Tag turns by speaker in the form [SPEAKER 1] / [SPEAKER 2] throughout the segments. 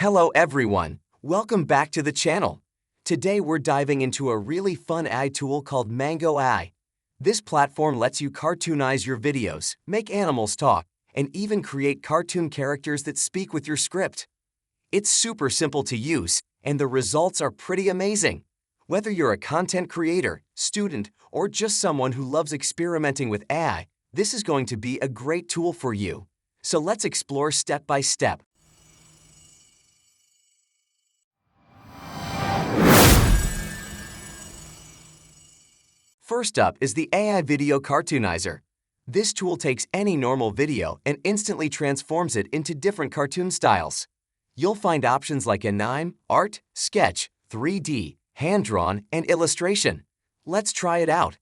[SPEAKER 1] Hello everyone, welcome back to the channel. Today we're diving into a really fun AI tool called Mango AI. This platform lets you cartoonize your videos, make animals talk, and even create cartoon characters that speak with your script. It's super simple to use, and the results are pretty amazing. Whether you're a content creator, student, or just someone who loves experimenting with AI, this is going to be a great tool for you. So let's explore step by step. First up is the AI Video Cartoonizer. This tool takes any normal video and instantly transforms it into different cartoon styles. You'll find options like anime, art, sketch, 3D, hand-drawn, and illustration. Let's try it out.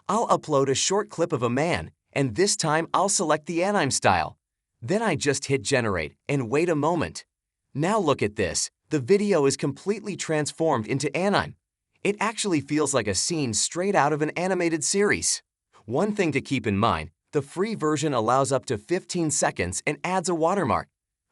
[SPEAKER 1] I'll upload a short clip of a man, and this time I'll select the anime style. Then I just hit generate and wait a moment. Now look at this. The video is completely transformed into anime. It actually feels like a scene straight out of an animated series. One thing to keep in mind, the free version allows up to 15 seconds and adds a watermark.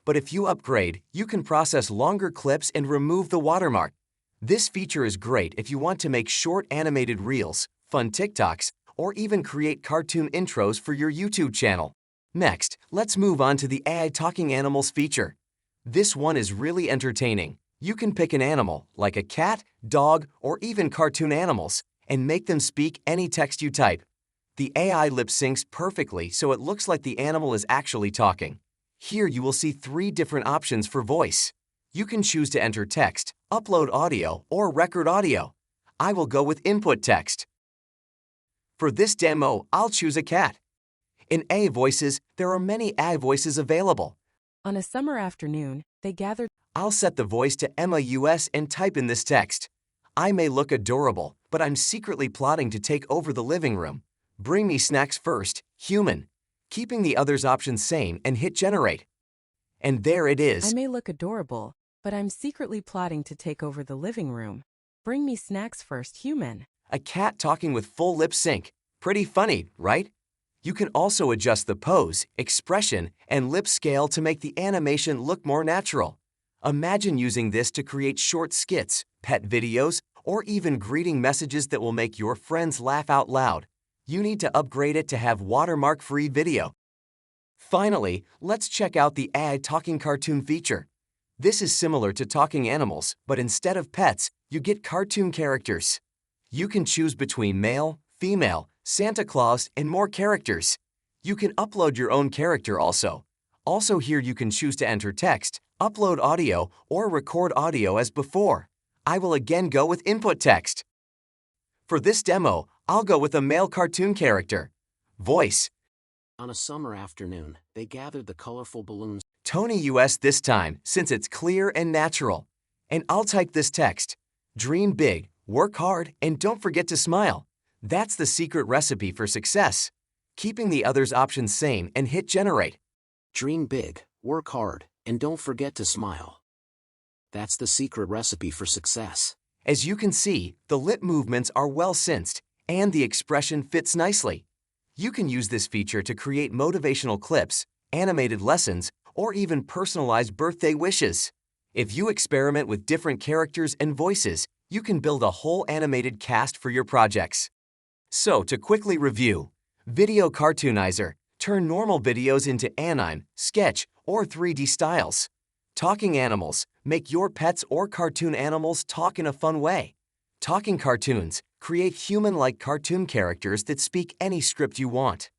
[SPEAKER 1] But if you upgrade, you can process longer clips and remove the watermark. This feature is great if you want to make short animated reels, fun TikToks, or even create cartoon intros for your YouTube channel. Next, let's move on to the AI Talking Animals feature. This one is really entertaining. You can pick an animal, like a cat, dog, or even cartoon animals, and make them speak any text you type. The AI lip syncs perfectly so it looks like the animal is actually talking. Here you will see 3 different options for voice. You can choose to enter text, upload audio, or record audio. I will go with input text. For this demo, I'll choose a cat. In AI voices, there are many AI voices available.
[SPEAKER 2] On a summer afternoon, they gathered.
[SPEAKER 1] I'll set the voice to Emma US and type in this text. I may look adorable, but I'm secretly plotting to take over the living room. Bring me snacks first, human. Keeping the others' options same and hit generate. And there it is.
[SPEAKER 2] I may look adorable, but I'm secretly plotting to take over the living room. Bring me snacks first, human.
[SPEAKER 1] A cat talking with full lip sync. Pretty funny, right? You can also adjust the pose, expression, and lip scale to make the animation look more natural. Imagine using this to create short skits, pet videos, or even greeting messages that will make your friends laugh out loud. You need to upgrade it to have watermark-free video. Finally, let's check out the AI Talking Cartoon feature. This is similar to Talking Animals, but instead of pets, you get cartoon characters. You can choose between male, female, Santa Claus, and more characters. You can upload your own character also. Also here you can choose to enter text, upload audio, or record audio as before. I will again go with input text. For this demo, I'll go with a male cartoon character. Voice.
[SPEAKER 3] On a summer afternoon, they gathered the colorful balloons.
[SPEAKER 1] Tony US this time, since it's clear and natural. And I'll type this text. Dream big, work hard, and don't forget to smile. That's the secret recipe for success. Keeping the others' options same and hit generate.
[SPEAKER 3] Dream big, work hard, and don't forget to smile. That's the secret recipe for success.
[SPEAKER 1] As you can see, the lip movements are well synced, and the expression fits nicely. You can use this feature to create motivational clips, animated lessons, or even personalized birthday wishes. If you experiment with different characters and voices, you can build a whole animated cast for your projects. So, to quickly review, Video Cartoonizer. Turn normal videos into anime, sketch, or 3D styles. Talking Animals. Make your pets or cartoon animals talk in a fun way. Talking Cartoons. Create human-like cartoon characters that speak any script you want.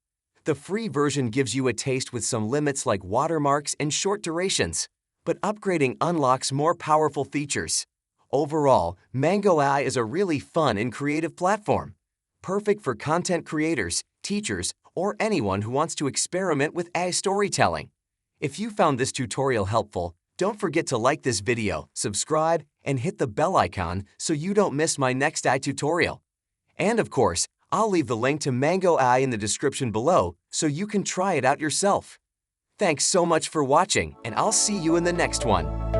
[SPEAKER 1] The free version gives you a taste with some limits like watermarks and short durations, but upgrading unlocks more powerful features. Overall, Mango AI is a really fun and creative platform. Perfect for content creators, teachers, or anyone who wants to experiment with AI storytelling. If you found this tutorial helpful, don't forget to like this video, subscribe, and hit the bell icon so you don't miss my next AI tutorial. And of course, I'll leave the link to Mango AI in the description below so you can try it out yourself. Thanks so much for watching, and I'll see you in the next one.